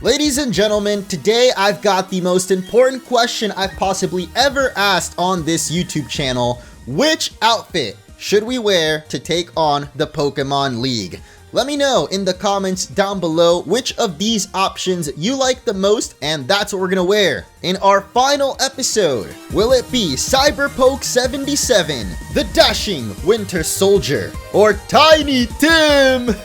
Ladies and gentlemen, today I've got the most important question I've possibly ever asked on this YouTube channel. Which outfit should we wear to take on the Pokemon League? Let me know in the comments down below which of these options you like the most, and that's what we're gonna wear in our final episode. Will it be Cyberpoke 77, the Dashing Winter Soldier, or Tiny Tim?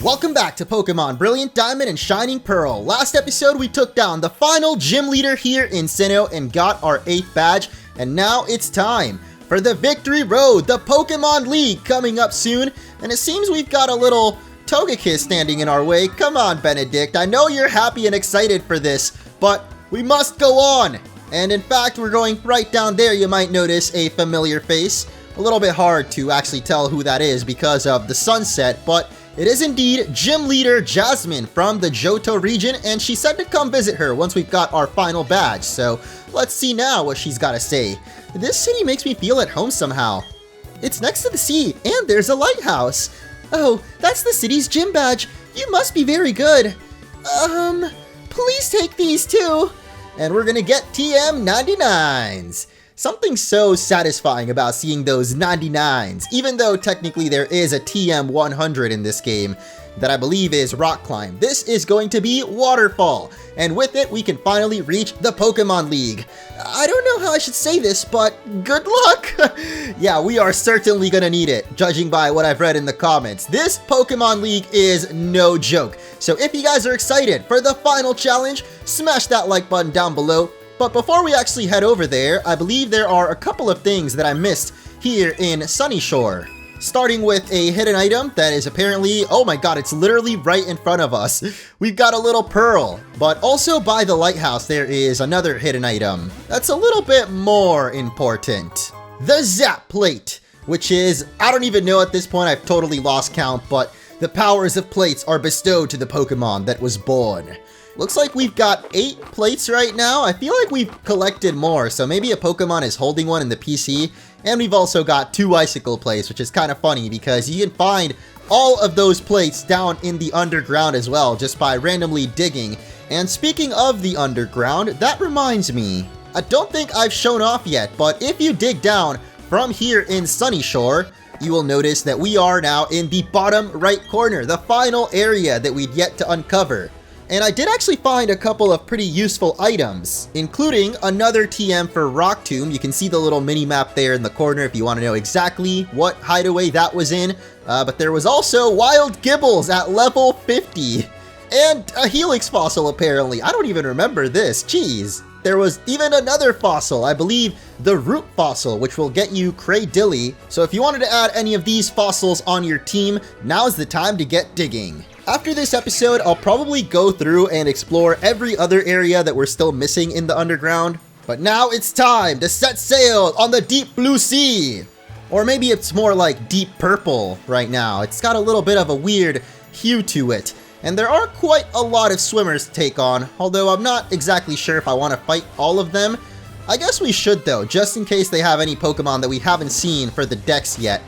Welcome back to Pokemon Brilliant Diamond and Shining Pearl. Last episode we took down the final gym leader here in Sinnoh and got our 8th badge, and now it's time for the Victory Road, the Pokemon League coming up soon, and it seems we've got a little Togekiss standing in our way. Come on, Benedict, I know you're happy and excited for this, but we must go on. And in fact, we're going right down there. You might notice a familiar face. A little bit hard to actually tell who that is because of the sunset, but it is indeed Gym Leader Jasmine from the Johto region, and she said to come visit her once we've got our final badge, so let's see now what she's got to say. This city makes me feel at home somehow. It's next to the sea, and there's a lighthouse. Oh, that's the city's gym badge. You must be very good. Please take these too. And we're gonna get TM 99s. Something so satisfying about seeing those 99s, even though technically there is a TM 100 in this game that I believe is Rock Climb. This is going to be Waterfall, and with it we can finally reach the Pokemon League. I don't know how I should say this, but good luck! Yeah, we are certainly gonna need it, judging by what I've read in the comments. This Pokemon League is no joke, so if you guys are excited for the final challenge, smash that like button down below. But before we actually head over there, I believe there are a couple of things that I missed here in Sunyshore. Starting with a hidden item that is apparently, oh my god, it's literally right in front of us. We've got a little pearl, but also by the lighthouse there is another hidden item that's a little bit more important. The Zap Plate, which is, I don't even know at this point, I've totally lost count, but the powers of plates are bestowed to the Pokemon that was born. Looks like we've got 8 plates right now. I feel like we've collected more, so maybe a Pokemon is holding one in the PC. And we've also got 2 icicle plates, which is kind of funny because you can find all of those plates down in the underground as well, just by randomly digging. And speaking of the underground, that reminds me, I don't think I've shown off yet, but if you dig down from here in Sunyshore, you will notice that we are now in the bottom right corner, the final area that we'd yet to uncover. And I did actually find a couple of pretty useful items, including another TM for Rock Tomb. You can see the little mini map there in the corner if you want to know exactly what hideaway that was in. But there was also Wild Gibbles at level 50. And a Helix fossil apparently. I don't even remember this. Jeez. There was even another fossil, I believe the Root fossil, which will get you Cradilly. So if you wanted to add any of these fossils on your team, now's the time to get digging. After this episode, I'll probably go through and explore every other area that we're still missing in the underground. But now it's time to set sail on the deep blue sea. Or maybe it's more like deep purple right now. It's got a little bit of a weird hue to it. And there are quite a lot of swimmers to take on, although I'm not exactly sure if I want to fight all of them. I guess we should though, just in case they have any Pokemon that we haven't seen for the decks yet.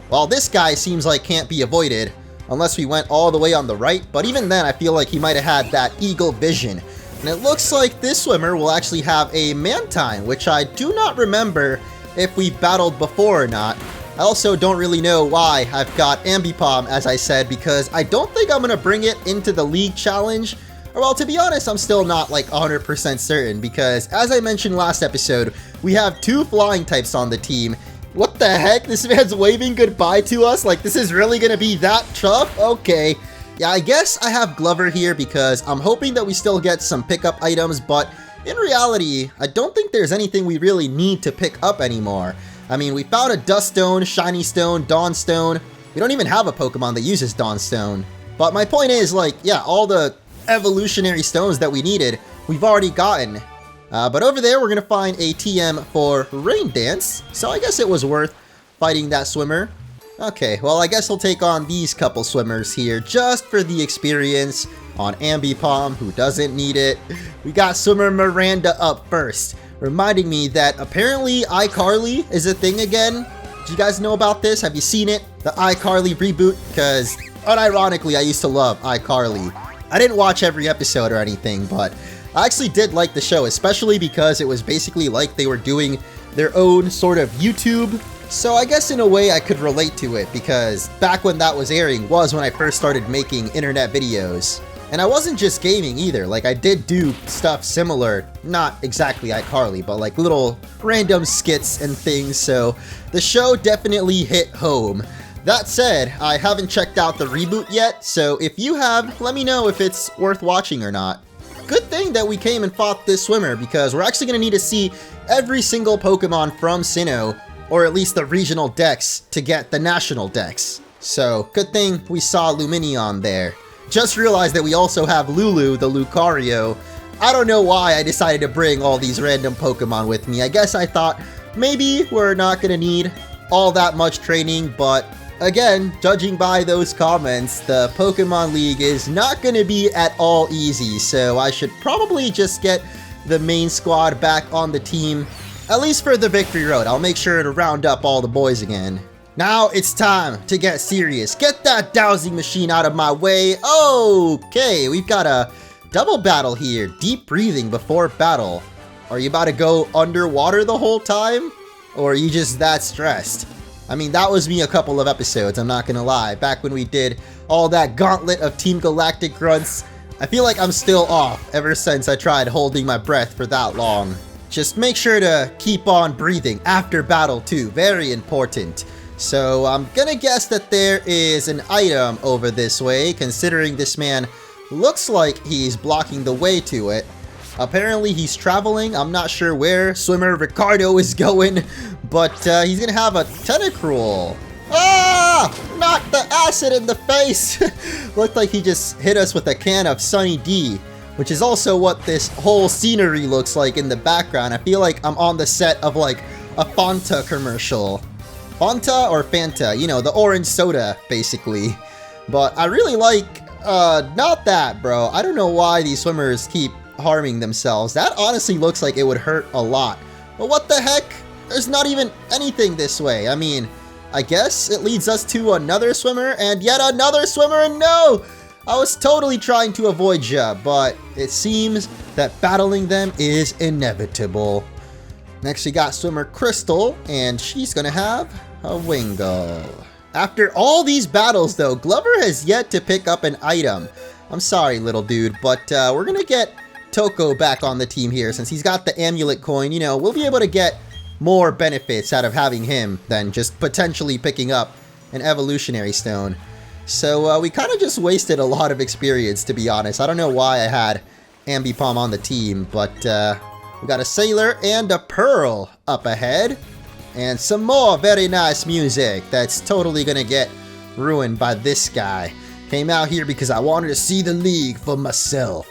Well, this guy seems like can't be avoided, unless we went all the way on the right, but even then I feel like he might have had that eagle vision. And it looks like this swimmer will actually have a Mantine, which I do not remember if we battled before or not. I also don't really know why I've got Ambipom, as I said, because I don't think I'm going to bring it into the League Challenge. Or well, to be honest, I'm still not like 100% certain, because as I mentioned last episode, we have 2 flying types on the team. What the heck? This man's waving goodbye to us? Like, this is really gonna be that tough? Okay. Yeah, I guess I have Glover here because I'm hoping that we still get some pickup items, but in reality, I don't think there's anything we really need to pick up anymore. I mean, we found a Dust Stone, Shiny Stone, Dawn Stone. We don't even have a Pokemon that uses Dawn Stone. But my point is, like, yeah, all the evolutionary stones that we needed, we've already gotten. But over there, we're going to find a TM for Rain Dance, so I guess it was worth fighting that swimmer. Okay, well, I guess we'll take on these couple swimmers here just for the experience on Ambipom, who doesn't need it. We got swimmer Miranda up first, reminding me that apparently iCarly is a thing again. Do you guys know about this? Have you seen it? The iCarly reboot? Because unironically, I used to love iCarly. I didn't watch every episode or anything, but I actually did like the show, especially because it was basically like they were doing their own sort of YouTube. So I guess in a way I could relate to it, because back when that was airing was when I first started making internet videos. And I wasn't just gaming either, like I did do stuff similar, not exactly iCarly, but like little random skits and things, so the show definitely hit home. That said, I haven't checked out the reboot yet, so if you have, let me know if it's worth watching or not. Good thing that we came and fought this swimmer, because we're actually going to need to see every single Pokemon from Sinnoh, or at least the regional dex, to get the national dex. So, good thing we saw Lumineon there. Just realized that we also have Lulu, the Lucario. I don't know why I decided to bring all these random Pokemon with me. I guess I thought maybe we're not going to need all that much training, but again, judging by those comments, the Pokemon League is not going to be at all easy, so I should probably just get the main squad back on the team, at least for the victory road. I'll make sure to round up all the boys again. Now it's time to get serious. Get that dowsing machine out of my way. Okay, we've got a double battle here. Deep breathing before battle. Are you about to go underwater the whole time? Or are you just that stressed? I mean, that was me a couple of episodes, I'm not gonna lie. Back when we did all that gauntlet of Team Galactic grunts, I feel like I'm still off ever since I tried holding my breath for that long. Just make sure to keep on breathing after battle too, very important. So I'm gonna guess that there is an item over this way, considering this man looks like he's blocking the way to it. Apparently he's traveling. I'm not sure where swimmer Ricardo is going, but he's gonna have a Tentacruel. Ah! Knocked the acid in the face! Looked like he just hit us with a can of Sunny D, which is also what this whole scenery looks like in the background. I feel like I'm on the set of like a Fanta commercial. Fanta or Fanta, you know, the orange soda, basically. But I really like, not that, bro. I don't know why these swimmers keep harming themselves. That honestly looks like it would hurt a lot. But what the heck? There's not even anything this way. I mean, I guess it leads us to another swimmer and yet another swimmer, and no! I was totally trying to avoid ya, but it seems that battling them is inevitable. Next we got swimmer Crystal, and she's gonna have a Wingull. After all these battles though, Glover has yet to pick up an item. I'm sorry, little dude, but we're gonna get Toko back on the team here. Since he's got the amulet coin, you know, we'll be able to get more benefits out of having him than just potentially picking up an evolutionary stone. So we kind of just wasted a lot of experience, to be honest. I don't know why I had Ambipom on the team, but we got a Sailor and a Pearl up ahead. And some more very nice music that's totally gonna get ruined by this guy. Came out here because I wanted to see the league for myself.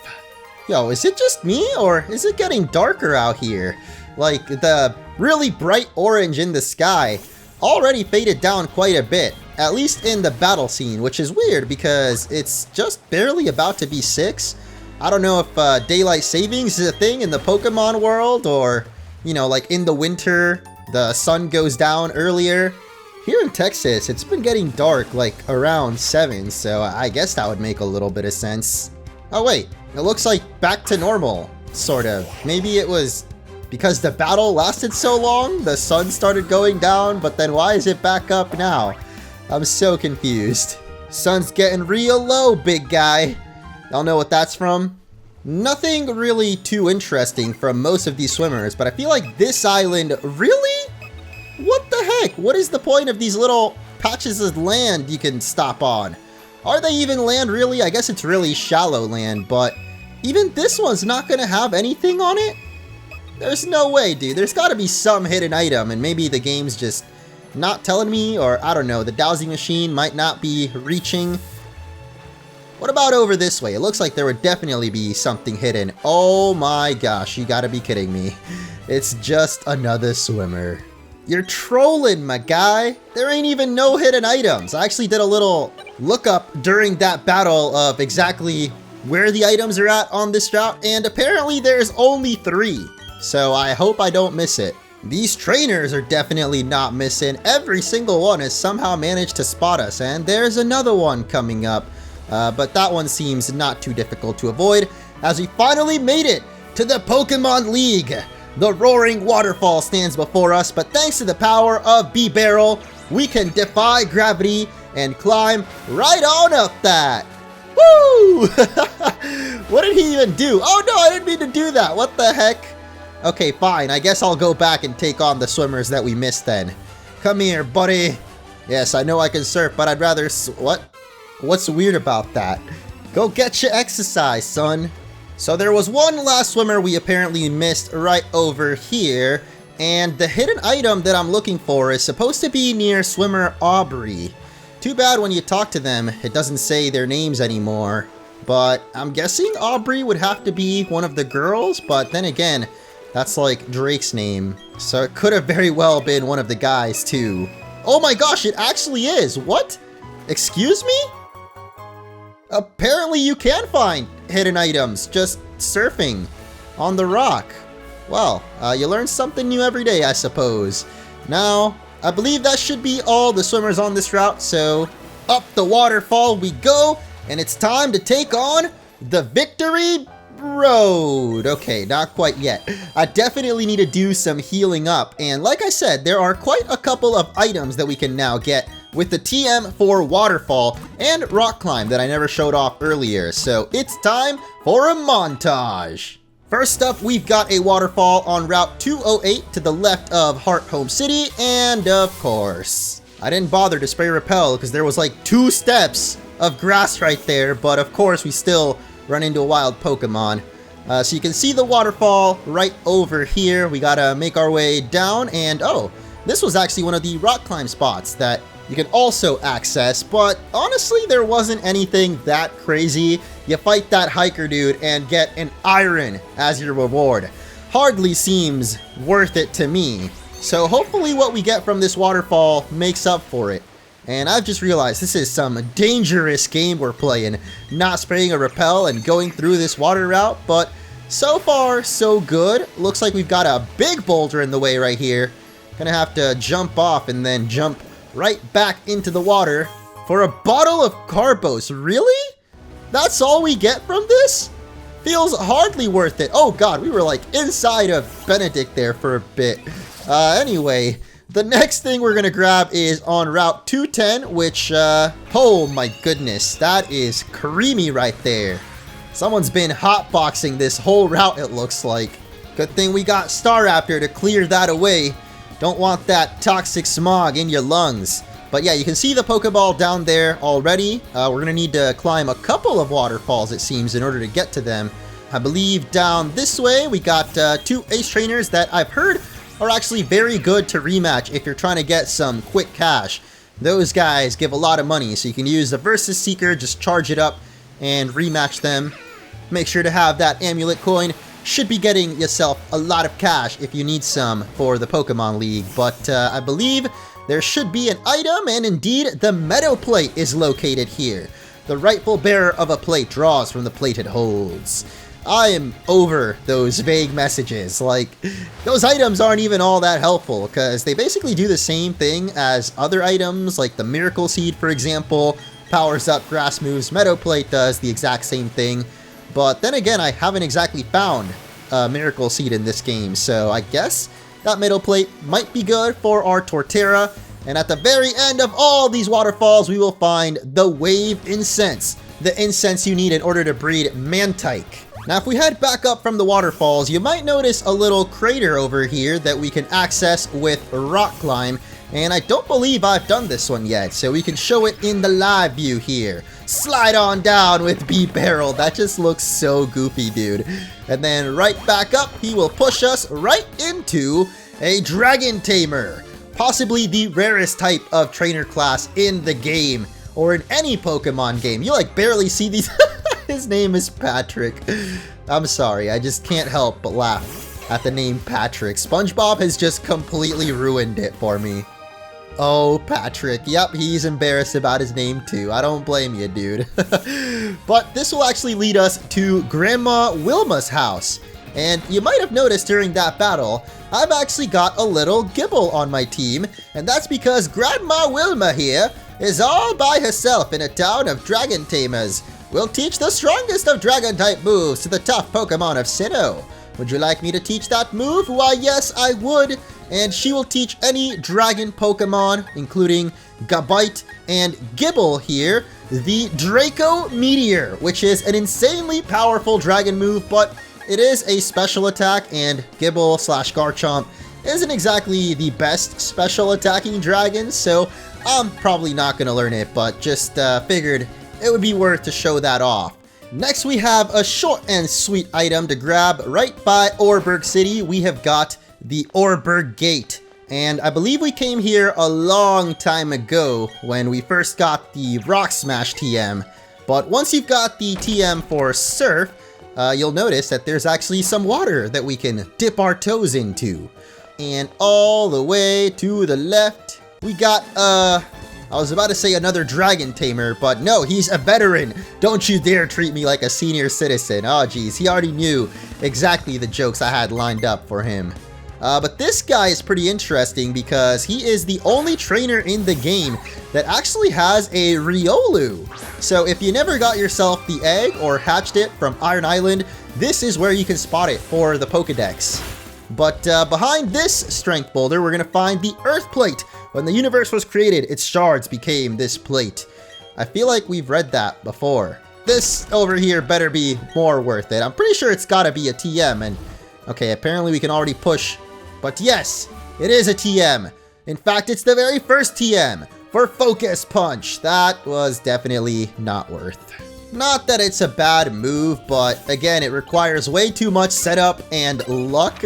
Yo, is it just me, or is it getting darker out here? Like, the really bright orange in the sky already faded down quite a bit, at least in the battle scene, which is weird because it's just barely about to be 6. I don't know if daylight savings is a thing in the Pokemon world, or, you know, like in the winter, the sun goes down earlier. Here in Texas, it's been getting dark like around 7, so I guess that would make a little bit of sense. Oh wait, it looks like back to normal, sort of. Maybe it was because the battle lasted so long, the sun started going down, but then why is it back up now? I'm so confused. Sun's getting real low, big guy. Y'all know what that's from? Nothing really too interesting from most of these swimmers, but I feel like this island, really? What the heck? What is the point of these little patches of land you can stop on? Are they even land, really? I guess it's really shallow land, but even this one's not gonna have anything on it? There's no way, dude. There's gotta be some hidden item, and maybe the game's just not telling me, or I don't know, the dowsing machine might not be reaching. What about over this way? It looks like there would definitely be something hidden. Oh my gosh, you gotta be kidding me. It's just another swimmer. You're trolling, my guy. There ain't even no hidden items. I actually did a little lookup during that battle of exactly where the items are at on this route, and apparently there's only 3. So I hope I don't miss it. These trainers are definitely not missing. Every single one has somehow managed to spot us, and there's another one coming up. But that one seems not too difficult to avoid, as we finally made it to the Pokemon League. The roaring waterfall stands before us, but thanks to the power of B-Barrel, we can defy gravity and climb right on up that. Woo! What did he even do? Oh no, I didn't mean to do that. What the heck? Okay, fine. I guess I'll go back and take on the swimmers that we missed then. Come here, buddy. Yes, I know I can surf, but I'd rather... What? What's weird about that? Go get your exercise, son. So there was one last swimmer we apparently missed right over here, and the hidden item that I'm looking for is supposed to be near swimmer Aubrey. Too bad when you talk to them, it doesn't say their names anymore. But I'm guessing Aubrey would have to be one of the girls, but then again, that's like Drake's name. So it could have very well been one of the guys too. Oh my gosh, it actually is! What? Excuse me? Apparently you can find hidden items just surfing on the rock. Well, you learn something new every day, I suppose. Now, I believe that should be all the swimmers on this route, so up the waterfall we go, and it's time to take on the Victory Road. Okay, not quite yet. I definitely need to do some healing up, and like I said, there are quite a couple of items that we can now get with the TM for Waterfall and Rock Climb that I never showed off earlier, so it's time for a montage. First up, we've got a waterfall on Route 208 to the left of Heart Home City, and of course, I didn't bother to spray repel because there was like 2 steps of grass right there, but of course we still run into a wild Pokemon. So you can see the waterfall right over here. We gotta make our way down, and oh, this was actually one of the rock climb spots that you can also access, but honestly there wasn't anything that crazy. You fight that hiker dude and get an iron as your reward. Hardly seems worth it to me. So hopefully what we get from this waterfall makes up for it. And I've just realized this is some dangerous game we're playing, not spraying a repel and going through this water route, but so far so good. Looks like we've got a big boulder in the way right here. Gonna have to jump off and then jump right back into the water for a bottle of Carbos. Really? That's all we get from this? Feels hardly worth it. Oh god, we were like inside of Benedict there for a bit. Anyway, the next thing we're gonna grab is on Route 210, which, oh my goodness, that is creamy right there. Someone's been hotboxing this whole route, it looks like. Good thing we got Staraptor to clear that away. Don't want that toxic smog in your lungs. But yeah, you can see the Pokeball down there already. We're gonna need to climb a couple of waterfalls, it seems, in order to get to them. I believe down this way, we got 2 ace trainers that I've heard are actually very good to rematch if you're trying to get some quick cash. Those guys give a lot of money, so you can use the Versus Seeker, just charge it up and rematch them. Make sure to have that amulet coin. Should be getting yourself a lot of cash if you need some for the Pokemon League. But I believe there should be an item, and indeed the Meadow Plate is located here. The rightful bearer of a plate draws from the plate it holds. I am over those vague messages. Like, those items aren't even all that helpful, because they basically do the same thing as other items, like the Miracle Seed, for example, powers up grass moves. Meadow Plate does the exact same thing. But then again, I haven't exactly found a Miracle Seed in this game, so I guess that Meadow Plate might be good for our Torterra. And at the very end of all these waterfalls, we will find the Wave Incense, the incense you need in order to breed Mantike. Now, if we head back up from the waterfalls, you might notice a little crater over here that we can access with Rock Climb. And I don't believe I've done this one yet, so we can show it in the live view here. Slide on down with B-Barrel. That just looks so goofy, dude. And then right back up, he will push us right into a Dragon Tamer. Possibly the rarest type of trainer class in the game, or in any Pokemon game. You like barely see these. His name is Patrick. I'm sorry, I just can't help but laugh at the name Patrick. SpongeBob has just completely ruined it for me. Oh, Patrick. Yep, he's embarrassed about his name too. I don't blame you, dude. But this will actually lead us to Grandma Wilma's house. And you might have noticed during that battle, I've actually got a little Gibble on my team, and that's because Grandma Wilma here is all by herself in a town of dragon tamers. We'll teach the strongest of dragon-type moves to the tough Pokemon of Sinnoh. Would you like me to teach that move? Why, yes, I would. And she will teach any dragon Pokemon, including Gabite and Gibble here, the Draco Meteor, which is an insanely powerful dragon move, but it is a special attack, and Gibble / Garchomp isn't exactly the best special attacking dragon, so I'm probably not going to learn it, but just figured it would be worth to show that off. Next, we have a short and sweet item to grab right by Orber City. We have got the Orber Gate, and I believe we came here a long time ago when we first got the Rock Smash TM, but once you've got the TM for Surf, you'll notice that there's actually some water that we can dip our toes into. And all the way to the left, we got, I was about to say another dragon tamer, but no, he's a veteran. Don't you dare treat me like a senior citizen. Oh geez, he already knew exactly the jokes I had lined up for him. But this guy is pretty interesting because he is the only trainer in the game that actually has a Riolu. So if you never got yourself the egg or hatched it from Iron Island, this is where you can spot it for the Pokedex. But behind this strength boulder, we're going to find the Earth Plate. When the universe was created, its shards became this plate. I feel like we've read that before. This over here better be more worth it. I'm pretty sure it's got to be a TM, and okay, apparently we can already push. But yes, it is a TM. In fact, it's the very first TM for Focus Punch. That was definitely not worth. Not that it's a bad move, but again, it requires way too much setup and luck.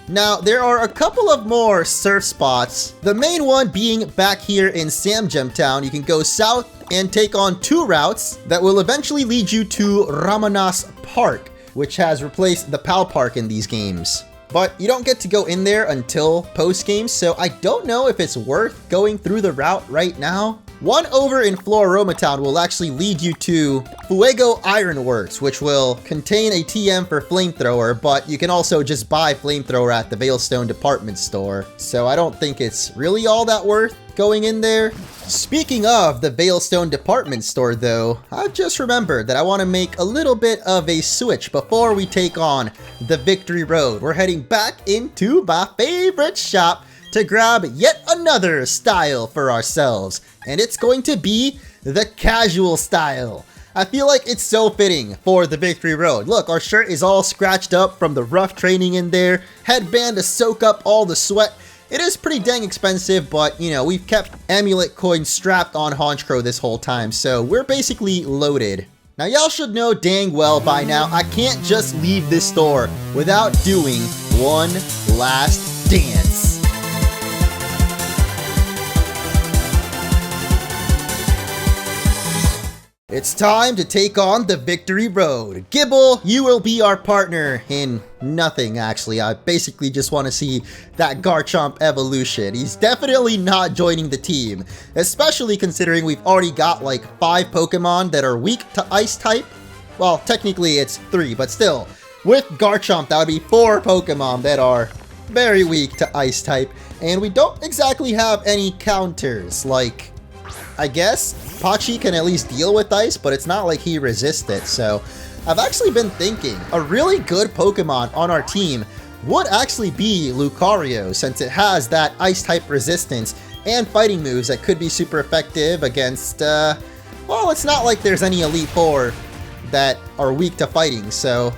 Now, there are a couple of more surf spots. The main one being back here in Samgem Town. You can go south and take on 2 routes that will eventually lead you to Ramanas Park, which has replaced the Pal Park in these games. But you don't get to go in there until post-game, so I don't know if it's worth going through the route right now. One over in Floroma Town will actually lead you to Fuego Ironworks, which will contain a TM for Flamethrower, but you can also just buy Flamethrower at the Veilstone department store. So I don't think it's really all that worth going in there. Speaking of the Veilstone department store though, I've just remembered that I want to make a little bit of a switch before we take on the Victory Road. We're heading back into my favorite shop to grab yet another style for ourselves, and it's going to be the casual style. I feel like it's so fitting for the Victory Road. Look, our shirt is all scratched up from the rough training in there, headband to soak up all the sweat. It is pretty dang expensive, but you know, we've kept amulet coins strapped on Honchkrow this whole time, so we're basically loaded. Now y'all should know dang well by now, I can't just leave this store without doing one last dance. It's time to take on the Victory Road. Gibble, you will be our partner in nothing, actually. I basically just want to see that Garchomp evolution. He's definitely not joining the team, especially considering we've already got like 5 Pokemon that are weak to Ice type. Well, technically it's 3, but still, with Garchomp, that would be 4 Pokemon that are very weak to Ice type, and we don't exactly have any counters. Like, I guess Pachi can at least deal with ice, but it's not like he resists it. So I've actually been thinking a really good Pokemon on our team would actually be Lucario, since it has that ice type resistance and fighting moves that could be super effective against, well, it's not like there's any Elite Four that are weak to fighting, so,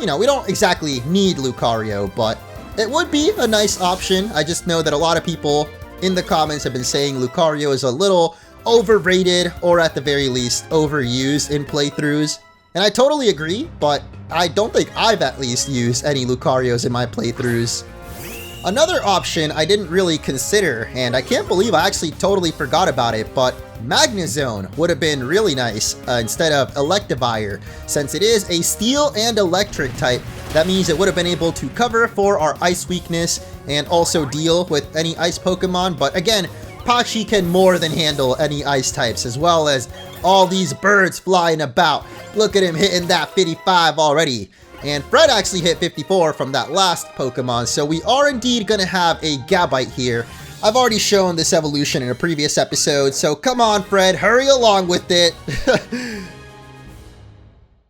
you know, we don't exactly need Lucario, but it would be a nice option. I just know that a lot of people in the comments have been saying Lucario is a little overrated, or at the very least overused in playthroughs, and I totally agree, but I don't think I've at least used any Lucarios in my playthroughs. Another option I didn't really consider, and I can't believe I actually totally forgot about it, but Magnezone would have been really nice instead of Electivire, since it is a steel and electric type. That means it would have been able to cover for our ice weakness and also deal with any ice Pokemon, but again, Pachi can more than handle any ice types, as well as all these birds flying about. Look at him hitting that 55 already. And Fred actually hit 54 from that last Pokemon, so we are indeed going to have a Gabite here. I've already shown this evolution in a previous episode, so come on, Fred, hurry along with it.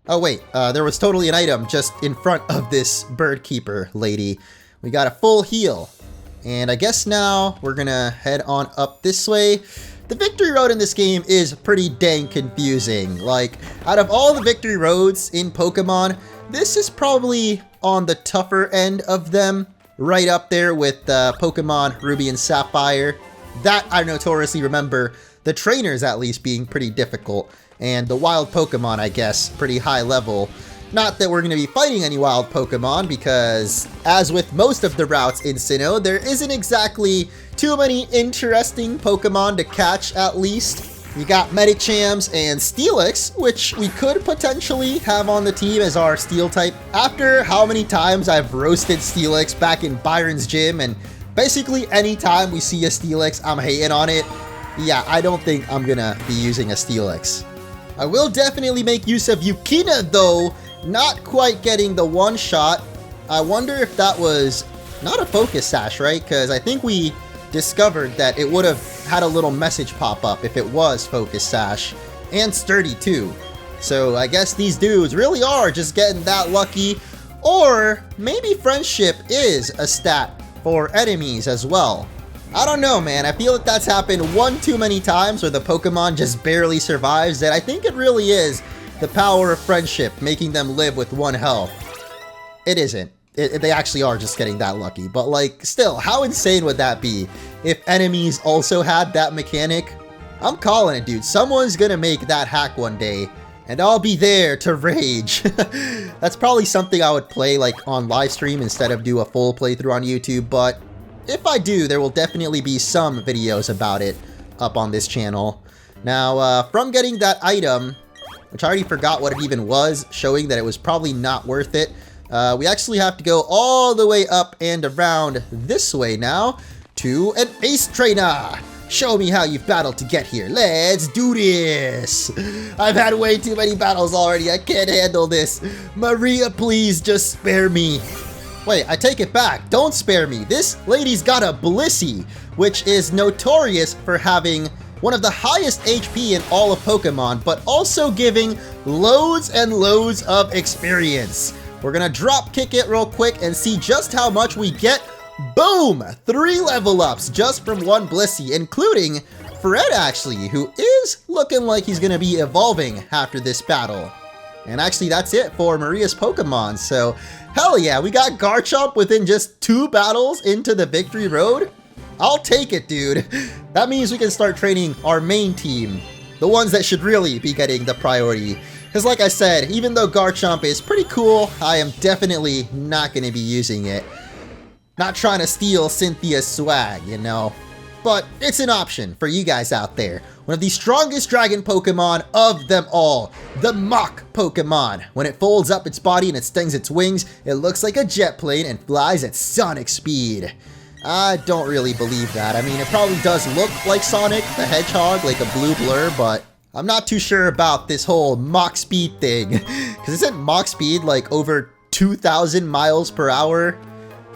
Oh wait, there was totally an item just in front of this bird keeper lady. We got a full heal. And I guess now we're gonna head on up this way. The victory road in this game is pretty dang confusing. Like, out of all the victory roads in Pokemon, this is probably on the tougher end of them. Right up there with Pokemon Ruby and Sapphire. That I notoriously remember the trainers at least being pretty difficult. And the wild Pokemon, I guess, pretty high level. Not that we're going to be fighting any wild Pokemon, because as with most of the routes in Sinnoh, there isn't exactly too many interesting Pokemon to catch, at least. You got Medichams and Steelix, which we could potentially have on the team as our Steel type. After how many times I've roasted Steelix back in Byron's gym, and basically any time we see a Steelix, I'm hating on it. Yeah, I don't think I'm going to be using a Steelix. I will definitely make use of Yukina, though. Not quite getting the one shot. I wonder if that was not a focus sash, right? Because I think we discovered that it would have had a little message pop up if it was focus sash. And sturdy too. So I guess these dudes really are just getting that lucky. Or maybe friendship is a stat for enemies as well. I don't know, man. I feel like that's happened one too many times where the Pokemon just barely survives. And I think it really is the power of friendship making them live with 1 health. It isn't. They actually are just getting that lucky. But like, still, how insane would that be if enemies also had that mechanic? I'm calling it, dude. Someone's gonna make that hack one day, and I'll be there to rage. That's probably something I would play like on live stream instead of do a full playthrough on YouTube, but if I do, there will definitely be some videos about it up on this channel. Now, from getting that item, which I already forgot what it even was, showing that it was probably not worth it, we actually have to go all the way up and around this way now to an Ace Trainer. Show me how you've battled to get here. Let's do this. I've had way too many battles already. I can't handle this. Maria, please just spare me. Wait, I take it back. Don't spare me. This lady's got a Blissey, which is notorious for having one of the highest HP in all of Pokemon, but also giving loads and loads of experience. We're gonna drop kick it real quick and see just how much we get. Boom! 3 level ups just from one Blissey, including Fred actually, who is looking like he's gonna be evolving after this battle. And actually that's it for Maria's Pokemon, so hell yeah, we got Garchomp within just 2 battles into the victory road. I'll take it, dude. That means we can start training our main team, the ones that should really be getting the priority. Because like I said, even though Garchomp is pretty cool, I am definitely not going to be using it. Not trying to steal Cynthia's swag, you know. But it's an option for you guys out there. One of the strongest dragon Pokemon of them all, the Mach Pokemon. When it folds up its body and it stings its wings, it looks like a jet plane and flies at sonic speed. I don't really believe that. I mean, it probably does look like Sonic the Hedgehog, like a blue blur, but I'm not too sure about this whole Mach speed thing. Because isn't Mach speed like over 2,000 miles per hour?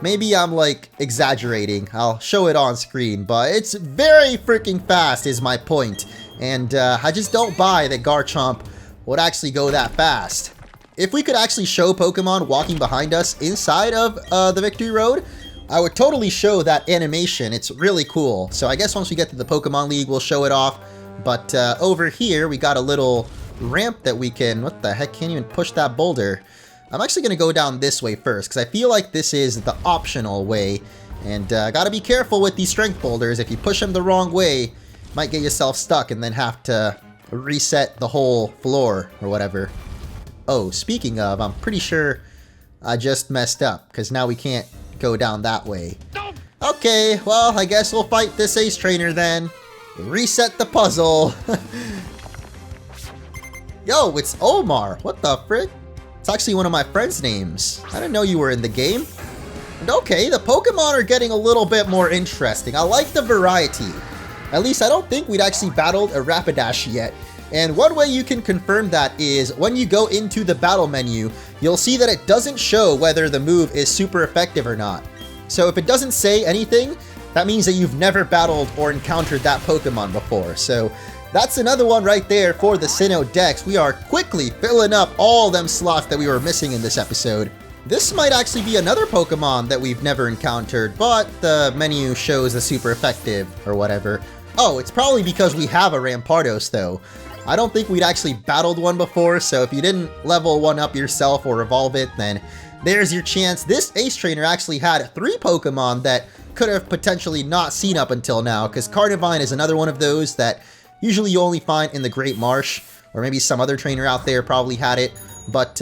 Maybe I'm like exaggerating. I'll show it on screen, but it's very freaking fast is my point. And I just don't buy that Garchomp would actually go that fast. If we could actually show Pokemon walking behind us inside of the Victory Road, I would totally show that animation. It's really cool. So I guess once we get to the Pokemon League, we'll show it off. But over here, we got a little ramp that we can... What the heck? Can't even push that boulder. I'm actually going to go down this way first, because I feel like this is the optional way. And gotta be careful with these strength boulders. If you push them the wrong way, you might get yourself stuck and then have to reset the whole floor or whatever. Oh, speaking of, I'm pretty sure I just messed up, because now we can't go down that way. Okay, well, I guess we'll fight this Ace Trainer then. Reset the puzzle. Yo, it's Omar. What the frick? It's actually one of my friends' names. I didn't know you were in the game. And okay, the Pokemon are getting a little bit more interesting. I like the variety. At least I don't think we'd actually battled a Rapidash yet. And one way you can confirm that is when you go into the battle menu, you'll see that it doesn't show whether the move is super effective or not. So if it doesn't say anything, that means that you've never battled or encountered that Pokemon before. So that's another one right there for the Sinnoh Dex. We are quickly filling up all them slots that we were missing in this episode. This might actually be another Pokemon that we've never encountered, but the menu shows the super effective or whatever. Oh, it's probably because we have a Rampardos though. I don't think we'd actually battled one before, so if you didn't level one up yourself or evolve it, then there's your chance. This Ace Trainer actually had 3 Pokemon that could have potentially not seen up until now, because Carnivine is another one of those that usually you only find in the Great Marsh, or maybe some other trainer out there probably had it. But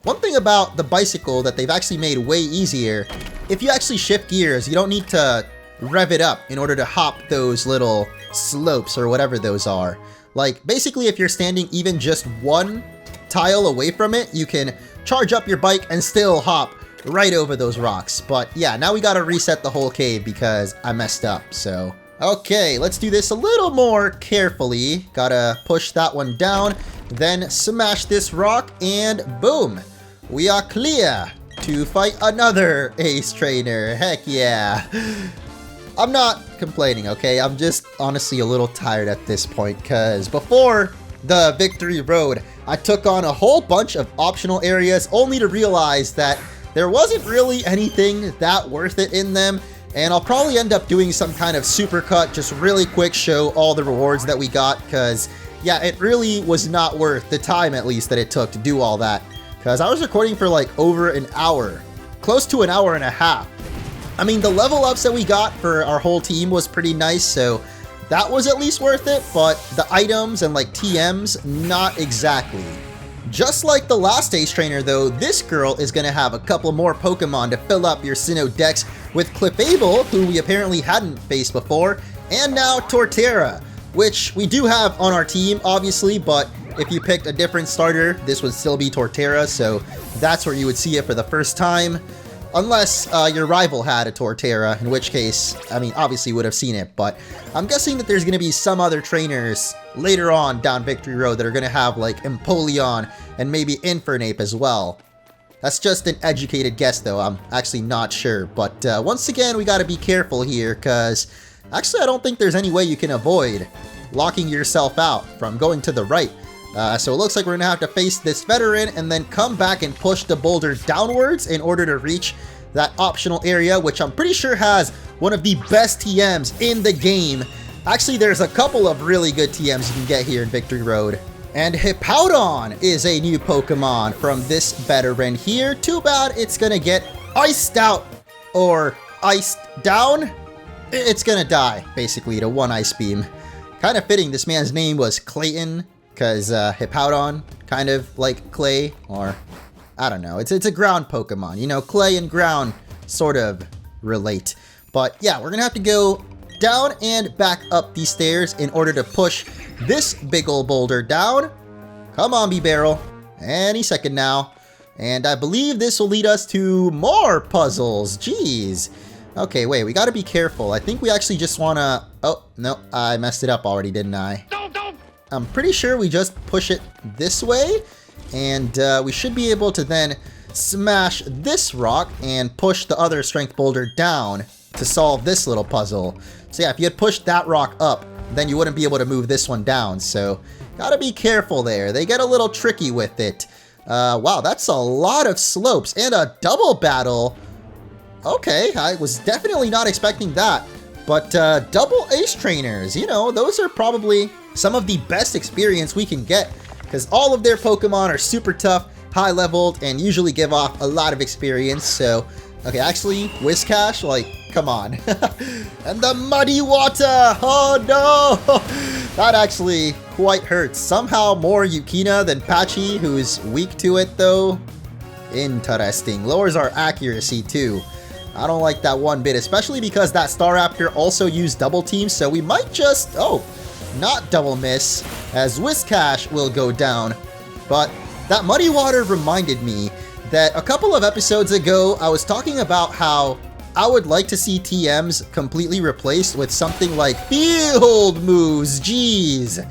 one thing about the bicycle that they've actually made way easier, if you actually shift gears, you don't need to rev it up in order to hop those little slopes or whatever those are. Like, basically, if you're standing even just one tile away from it, you can charge up your bike and still hop right over those rocks. But yeah, now we gotta reset the whole cave because I messed up, so. Okay, let's do this a little more carefully. Gotta push that one down, then smash this rock, and boom! We are clear to fight another Ace Trainer. Heck yeah! I'm not complaining, okay? I'm just honestly a little tired at this point, because before the Victory Road, I took on a whole bunch of optional areas only to realize that there wasn't really anything that worth it in them, and I'll probably end up doing some kind of supercut, just really quick show all the rewards that we got, because yeah, it really was not worth the time at least that it took to do all that, because I was recording for like over an hour, close to an hour and a half. I mean, the level ups that we got for our whole team was pretty nice, so that was at least worth it, but the items and like TMs, not exactly. Just like the last Ace Trainer though, this girl is going to have a couple more Pokemon to fill up your Sinnoh Dex with Clefable, who we apparently hadn't faced before, and now Torterra, which we do have on our team obviously, but if you picked a different starter, this would still be Torterra, so that's where you would see it for the first time. Unless your rival had a Torterra, in which case, I mean, obviously you would have seen it, but I'm guessing that there's going to be some other trainers later on down Victory Road that are going to have, like, Empoleon and maybe Infernape as well. That's just an educated guess, though. I'm actually not sure, but once again, we got to be careful here, because actually I don't think there's any way you can avoid locking yourself out from going to the right. So it looks like we're going to have to face this veteran and then come back and push the boulder downwards in order to reach that optional area, which I'm pretty sure has one of the best TMs in the game. Actually, there's a couple of really good TMs you can get here in Victory Road. And Hipaodon is a new Pokemon from this veteran here. Too bad it's going to get iced out or iced down. It's going to die, basically, to one Ice Beam. Kind of fitting this man's name was Clayton, because Hipaodon, kind of like clay, or I don't know, it's a ground Pokemon, you know, clay and ground sort of relate. But yeah, we're gonna have to go down and back up these stairs in order to push this big ol' boulder down. Come on, B-Barrel, any second now. And I believe this will lead us to more puzzles. Jeez. Okay, wait, we gotta be careful. I think we actually just wanna, oh, no, I messed it up already, didn't I? I'm pretty sure we just push it this way, and we should be able to then smash this rock and push the other strength boulder down to solve this little puzzle. So yeah, if you had pushed that rock up, then you wouldn't be able to move this one down, so gotta be careful there. They get a little tricky with it. Wow, that's a lot of slopes and a double battle. Okay, I was definitely not expecting that. But double Ace Trainers, you know, those are probably some of the best experience we can get, because all of their Pokemon are super tough, high leveled, and usually give off a lot of experience. So, okay, actually, Whiscash, like, come on. And the muddy water, oh no! That actually quite hurts. Somehow more Yukina than Patchy, who's weak to it though. Interesting. Lowers our accuracy too. I don't like that one bit, especially because that Staraptor also used double team, so we might just, oh, not double miss, as Whiscash will go down. But that muddy water reminded me that a couple of episodes ago, I was talking about how I would like to see TMs completely replaced with something like field moves. Jeez.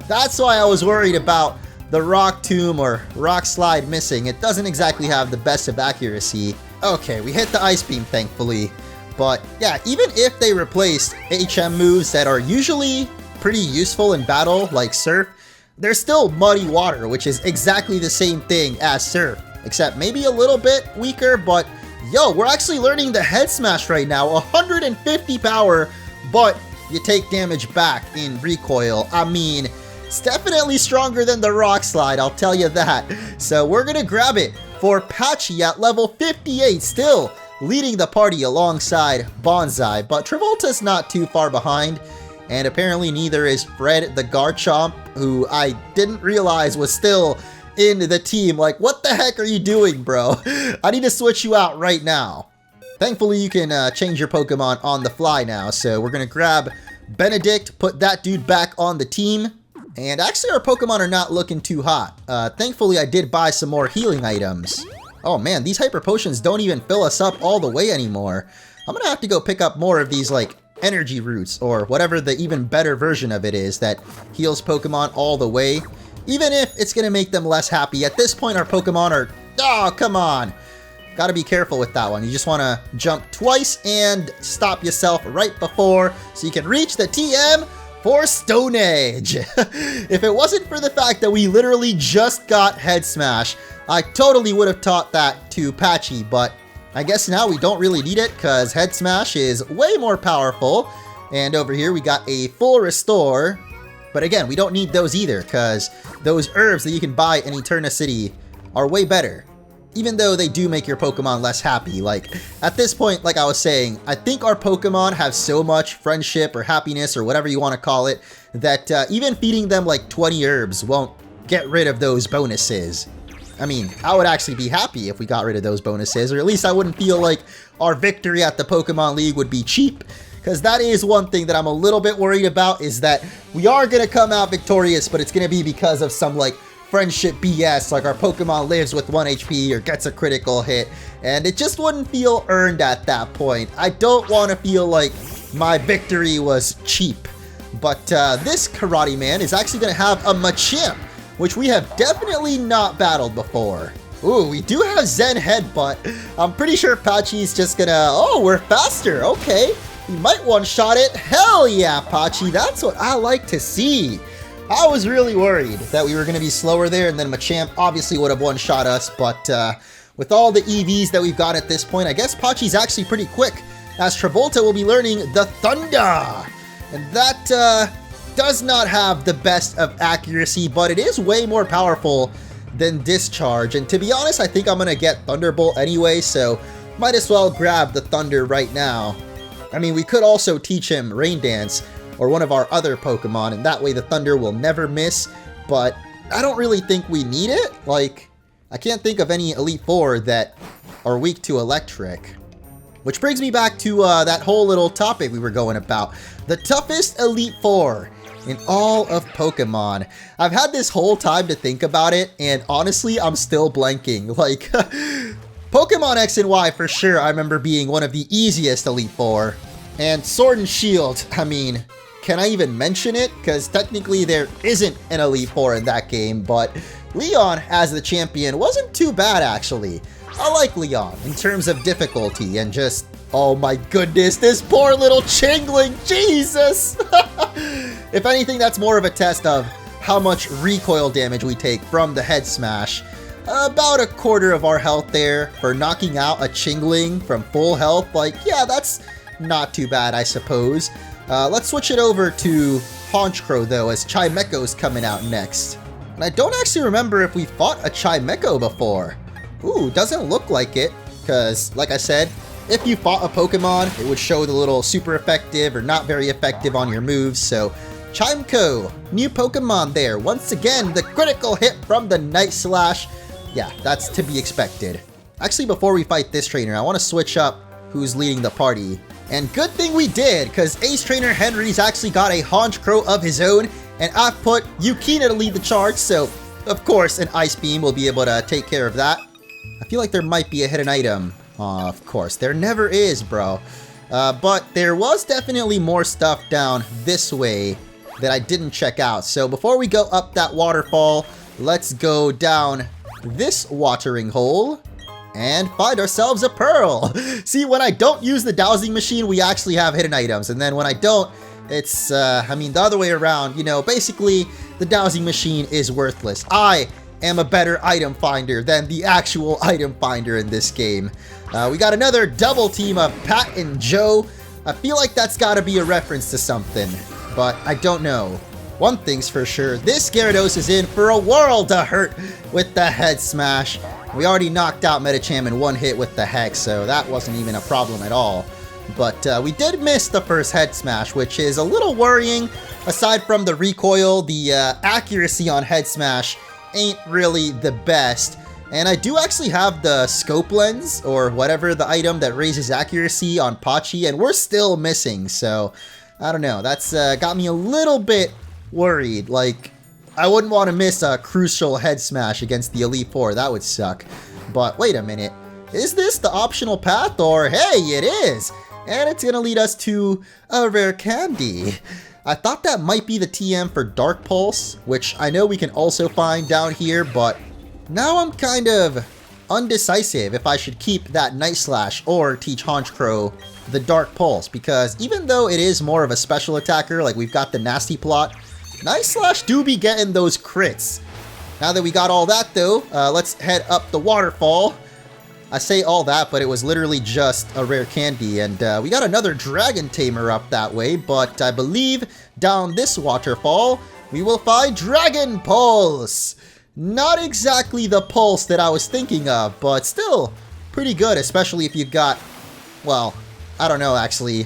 That's why I was worried about the Rock Tomb or Rock Slide missing. It doesn't exactly have the best of accuracy. Okay, we hit the Ice Beam, thankfully. But yeah, even if they replaced HM moves that are usually pretty useful in battle, like Surf, there's still Muddy Water, which is exactly the same thing as Surf, except maybe a little bit weaker. But yo, we're actually learning the Head Smash right now, 150 power, but you take damage back in recoil. I mean, it's definitely stronger than the Rock Slide, I'll tell you that. So we're gonna grab it for Patchy at level 58, still leading the party alongside Bonsai, but Travolta's not too far behind, and apparently neither is Fred the Garchomp, who I didn't realize was still in the team. Like, what the heck are you doing, bro? I need to switch you out right now. Thankfully, you can change your Pokemon on the fly now, so we're gonna grab Benedict, put that dude back on the team, and actually our Pokemon are not looking too hot. Thankfully, I did buy some more healing items. Oh man, these Hyper Potions don't even fill us up all the way anymore. I'm gonna have to go pick up more of these, like, energy roots, or whatever the even better version of it is that heals Pokemon all the way, even if it's gonna make them less happy. At this point, our Pokemon are... Oh, come on! Gotta be careful with that one. You just wanna jump twice and stop yourself right before, so you can reach the TM for Stone Edge. If it wasn't for the fact that we literally just got Head Smash, I totally would have taught that to Patchy, but I guess now we don't really need it because Head Smash is way more powerful. And over here we got a full restore, but again, we don't need those either because those herbs that you can buy in Eterna City are way better. Even though they do make your Pokemon less happy. Like, at this point, like I was saying, I think our Pokemon have so much friendship or happiness or whatever you want to call it, that even feeding them like 20 herbs won't get rid of those bonuses. I mean, I would actually be happy if we got rid of those bonuses, or at least I wouldn't feel like our victory at the Pokemon League would be cheap. Because that is one thing that I'm a little bit worried about, is that we are going to come out victorious, but it's going to be because of some, like, friendship BS, like our Pokemon lives with 1 HP or gets a critical hit, and it just wouldn't feel earned at that point. I don't want to feel like my victory was cheap. But this Karate Man is actually going to have a Machamp, which we have definitely not battled before. Ooh, we do have Zen Headbutt. I'm pretty sure Patchy's just gonna... Oh, we're faster. Okay. We might one-shot it. Hell yeah, Patchy. That's what I like to see. I was really worried that we were going to be slower there, and then Machamp obviously would have one-shot us, but with all the EVs that we've got at this point, I guess Patchy's actually pretty quick, as Travolta will be learning the Thunder. And that does not have the best of accuracy, but it is way more powerful than Discharge. And to be honest, I think I'm going to get Thunderbolt anyway, so might as well grab the Thunder right now. I mean, we could also teach him Rain Dance, or one of our other Pokemon, and that way the Thunder will never miss, but I don't really think we need it. Like, I can't think of any Elite Four that are weak to Electric. Which brings me back to that whole little topic we were going about. The toughest Elite Four in all of Pokemon. I've had this whole time to think about it, and honestly, I'm still blanking. Like, Pokemon X and Y for sure, I remember being one of the easiest Elite Four. And Sword and Shield, I mean... Can I even mention it? Because technically there isn't an Elite Four in that game, but Leon as the champion wasn't too bad actually. I like Leon in terms of difficulty and just, oh my goodness, this poor little Chingling, Jesus! If anything, that's more of a test of how much recoil damage we take from the Head Smash. About a quarter of our health there for knocking out a Chingling from full health. Like, yeah, that's not too bad, I suppose. Let's switch it over to Honchkrow, though, as Chimecho's coming out next. And I don't actually remember if we fought a Chimecho before. Ooh, doesn't look like it, because, like I said, if you fought a Pokemon, it would show the little super effective or not very effective on your moves, so Chimecho, new Pokemon there. Once again, the critical hit from the Night Slash. Yeah, that's to be expected. Actually, before we fight this trainer, I want to switch up who's leading the party. And good thing we did, because Ace Trainer Henry's actually got a Honchkrow of his own, and I've put Yukina to lead the charge, so of course an Ice Beam will be able to take care of that. I feel like there might be a hidden item. Of course, there never is, bro. But there was definitely more stuff down this way that I didn't check out. So before we go up that waterfall, let's go down this watering hole and find ourselves a pearl. See, when I don't use the dowsing machine, we actually have hidden items. And then when I don't, it's, I mean, the other way around. You know, basically, the dowsing machine is worthless. I am a better item finder than the actual item finder in this game. We got another double team of Pat and Joe. I feel like that's got to be a reference to something, but I don't know. One thing's for sure, this Gyarados is in for a world of hurt with the head smash. We already knocked out Medicham in one hit with the Hex, so that wasn't even a problem at all. But we did miss the first head smash, which is a little worrying. Aside from the recoil, the accuracy on head smash ain't really the best. And I do actually have the scope lens, or whatever the item that raises accuracy on Pachi, and we're still missing. So, I don't know, that's got me a little bit worried. Like, I wouldn't want to miss a crucial head smash against the Elite Four. That would suck. But wait a minute. Is this the optional path? Or, hey, it is! And it's gonna lead us to a rare candy. I thought that might be the TM for Dark Pulse, which I know we can also find down here, but now I'm kind of undecisive if I should keep that Night Slash or teach Honchkrow the Dark Pulse, because even though it is more of a special attacker, like we've got the Nasty Plot, Night Slash do be getting those crits. Now that we got all that though, let's head up the waterfall. I say all that, but it was literally just a rare candy, and we got another Dragon Tamer up that way, but I believe down this waterfall, we will find Dragon Pulse. Not exactly the pulse that I was thinking of, but still pretty good, especially if you got, well, I don't know actually.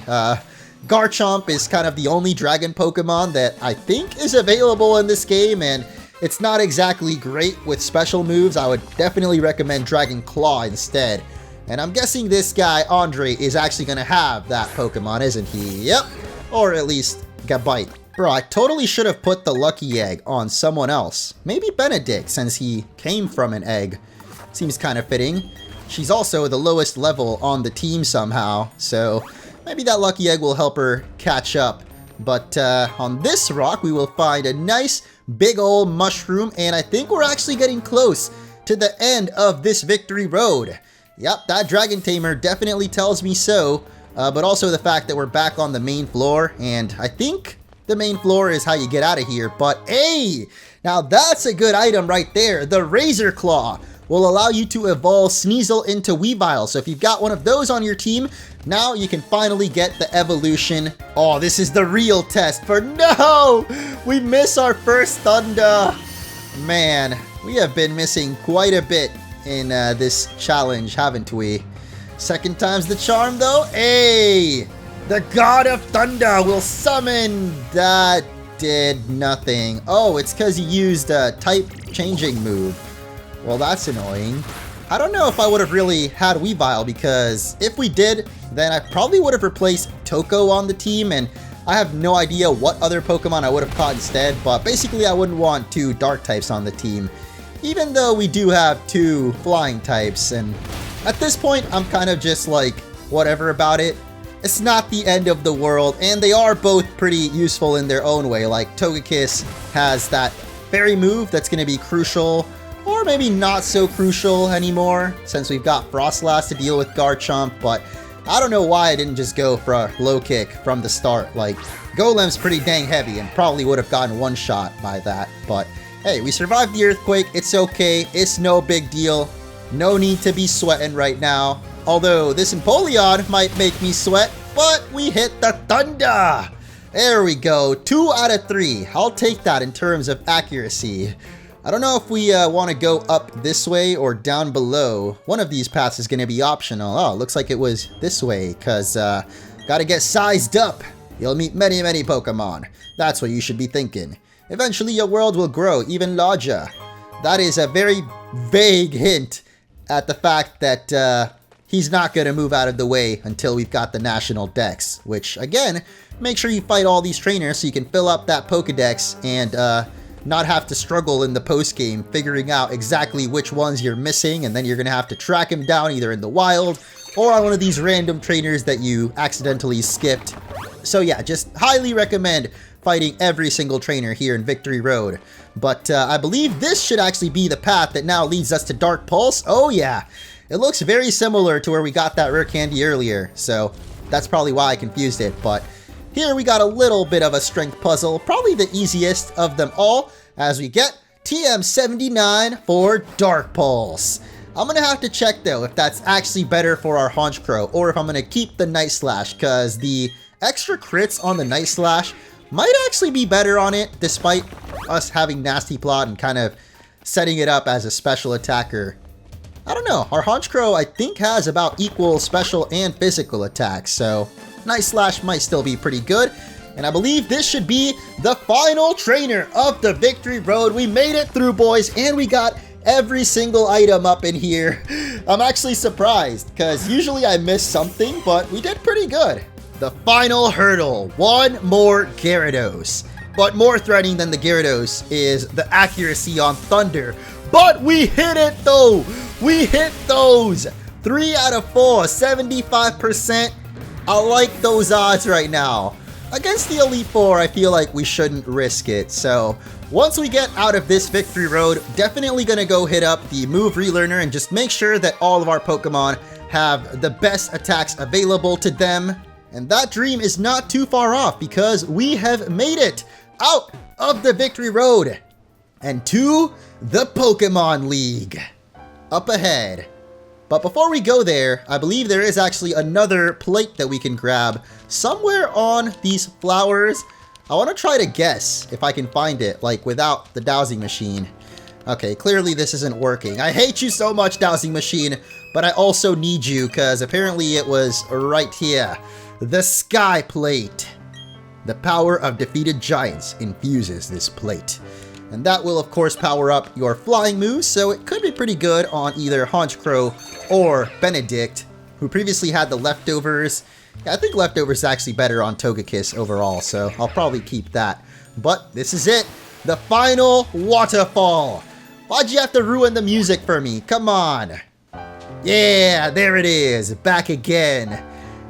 Garchomp is kind of the only dragon Pokemon that I think is available in this game, and it's not exactly great with special moves. I would definitely recommend Dragon Claw instead. And I'm guessing this guy, Andre, is actually going to have that Pokemon, isn't he? Yep. Or at least Gabite. Bro, I totally should have put the lucky egg on someone else. Maybe Benedict, since he came from an egg. Seems kind of fitting. She's also the lowest level on the team somehow, so maybe that lucky egg will help her catch up. But on this rock, we will find a nice big old mushroom, and I think we're actually getting close to the end of this victory road. Yep, that Dragon Tamer definitely tells me so, but also the fact that we're back on the main floor, and I think the main floor is how you get out of here. But hey, now that's a good item right there. The Razor Claw will allow you to evolve Sneasel into Weavile. So if you've got one of those on your team, now you can finally get the evolution. Oh, this is the real test for no! We miss our first Thunder. Man, we have been missing quite a bit in this challenge, haven't we? Second time's the charm though. Hey! The God of Thunder will summon. That did nothing. Oh, it's because he used a type changing move. Well, that's annoying. I don't know if I would have really had Weavile, because if we did, then I probably would have replaced Toko on the team, and I have no idea what other Pokemon I would have caught instead, but basically I wouldn't want two Dark types on the team, even though we do have two Flying types, and at this point I'm kind of just like, whatever about it. It's not the end of the world, and they are both pretty useful in their own way. Like, Togekiss has that fairy move that's going to be crucial, or maybe not so crucial anymore, since we've got Frostlass to deal with Garchomp, but I don't know why I didn't just go for a low kick from the start. Like, Golem's pretty dang heavy, and probably would have gotten one shot by that, but hey, we survived the earthquake, it's okay, it's no big deal, no need to be sweating right now. Although this Empoleon might make me sweat, but we hit the Thunder! There we go, 2 out of 3. I'll take that in terms of accuracy. I don't know if we want to go up this way or down below. One of these paths is going to be optional. Oh, looks like it was this way, because gotta get sized up. You'll meet many, many Pokemon. That's what you should be thinking. Eventually your world will grow even larger. That is a very vague hint at the fact that he's not going to move out of the way until we've got the National Dex, which, again, make sure you fight all these trainers so you can fill up that Pokedex and not have to struggle in the post-game figuring out exactly which ones you're missing, and then you're going to have to track him down either in the wild or on one of these random trainers that you accidentally skipped. So yeah, just highly recommend fighting every single trainer here in Victory Road. But I believe this should actually be the path that now leads us to Dark Pulse. Oh yeah, it looks very similar to where we got that rare candy earlier, so that's probably why I confused it. But here we got a little bit of a strength puzzle, probably the easiest of them all, as we get TM79 for Dark Pulse. I'm gonna have to check though if that's actually better for our Honchkrow, or if I'm gonna keep the Night Slash, because the extra crits on the Night Slash might actually be better on it, despite us having Nasty Plot and kind of setting it up as a special attacker. I don't know, our Honchkrow I think has about equal special and physical attacks, so Night Slash might still be pretty good. And I believe this should be the final trainer of the Victory Road. We made it through, boys, and we got every single item up in here. I'm actually surprised, because usually I miss something, but we did pretty good. The final hurdle, one more Gyarados. But more threatening than the Gyarados is the accuracy on Thunder. But we hit it though! We hit those! 3 out of 4, 75%. I like those odds right now. Against the Elite Four, I feel like we shouldn't risk it. So once we get out of this Victory Road, definitely gonna go hit up the Move Relearner and just make sure that all of our Pokemon have the best attacks available to them. And that dream is not too far off, because we have made it out of the Victory Road and to the Pokemon League up ahead. But before we go there, I believe there is actually another plate that we can grab somewhere on these flowers. I want to try to guess if I can find it, like without the dowsing machine. Okay, clearly this isn't working. I hate you so much, dowsing machine, but I also need you, because apparently it was right here. The Sky Plate. The power of defeated giants infuses this plate. And that will, of course, power up your flying moves, so it could be pretty good on either Honchkrow or Benedict, who previously had the leftovers. Yeah, I think leftovers is actually better on Togekiss overall, so I'll probably keep that. But this is it, the final Waterfall. Why'd you have to ruin the music for me? Come on. Yeah, there it is, back again.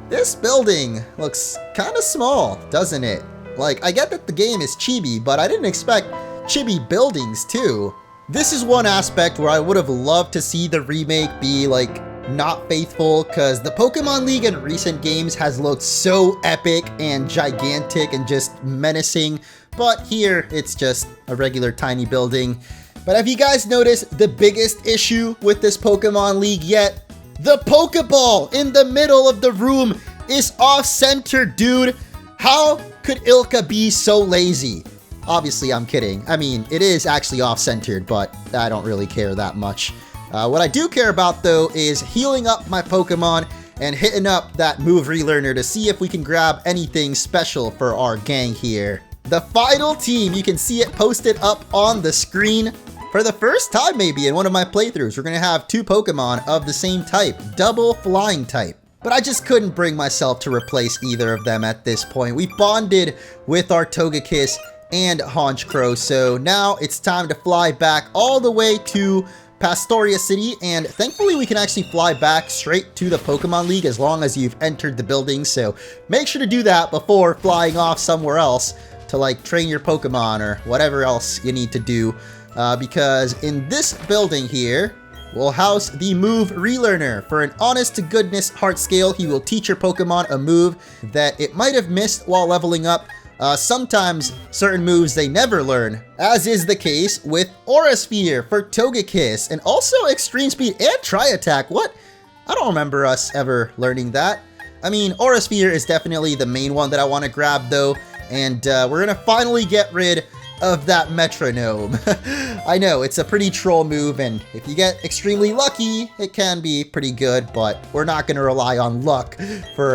This building looks kind of small, doesn't it? Like, I get that the game is chibi, but I didn't expect chibi buildings too. This is one aspect where I would have loved to see the remake be like not faithful, because the Pokemon League in recent games has looked so epic and gigantic and just menacing, but here it's just a regular tiny building. But have you guys noticed the biggest issue with this Pokemon League yet? The Pokeball in the middle of the room is off-center, dude. How could Ilka be so lazy? Obviously, I'm kidding. I mean, it is actually off-centered, but I don't really care that much. What I do care about, though, is healing up my Pokemon and hitting up that Move Relearner to see if we can grab anything special for our gang here. The final team, you can see it posted up on the screen. For the first time, maybe, in one of my playthroughs, we're going to have 2 Pokemon of the same type, double flying type. But I just couldn't bring myself to replace either of them at this point. We bonded with our Togekiss and Honchkrow, so now it's time to fly back all the way to Pastoria City, and thankfully we can actually fly back straight to the Pokemon League as long as you've entered the building, so make sure to do that before flying off somewhere else to like train your Pokemon or whatever else you need to do. Because in this building here, we'll house the Move Relearner. For an honest-to-goodness heart scale, he will teach your Pokemon a move that it might have missed while leveling up. Sometimes certain moves they never learn, as is the case with Aura Sphere for Togekiss, and also Extreme Speed and Tri-Attack. What? I don't remember us ever learning that. I mean, Aura Sphere is definitely the main one that I want to grab though, and we're gonna finally get rid of that metronome. I know, it's a pretty troll move, and if you get extremely lucky, it can be pretty good, but we're not gonna rely on luck for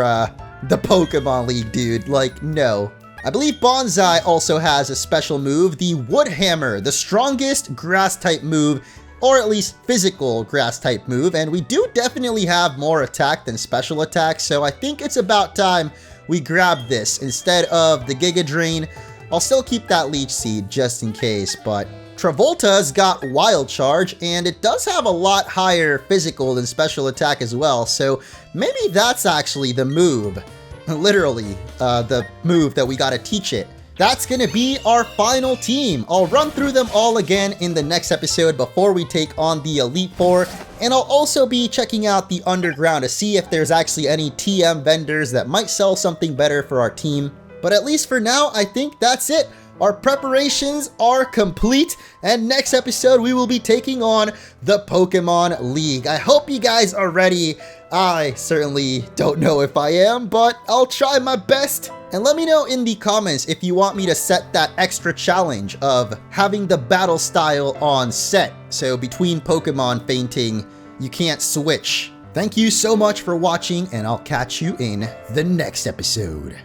the Pokemon League, dude. Like, no. I believe Bonsai also has a special move, the Wood Hammer, the strongest grass-type move, or at least physical grass-type move, and we do definitely have more attack than special attack, so I think it's about time we grab this instead of the Giga Drain. I'll still keep that Leech Seed just in case, but Travolta's got Wild Charge, and it does have a lot higher physical than special attack as well, so maybe that's actually the move. Literally, the move that we gotta teach it. that's gonna be our final team. I'll run through them all again in the next episode before we take on the Elite Four, and I'll also be checking out the underground to see if there's actually any TM vendors that might sell something better for our team. But at least for now, I think that's it. Our preparations are complete, and next episode we will be taking on the Pokemon League. I hope you guys are ready. I certainly don't know if I am, but I'll try my best. And let me know in the comments if you want me to set that extra challenge of having the battle style on set. So between Pokemon fainting, you can't switch. Thank you so much for watching, and I'll catch you in the next episode.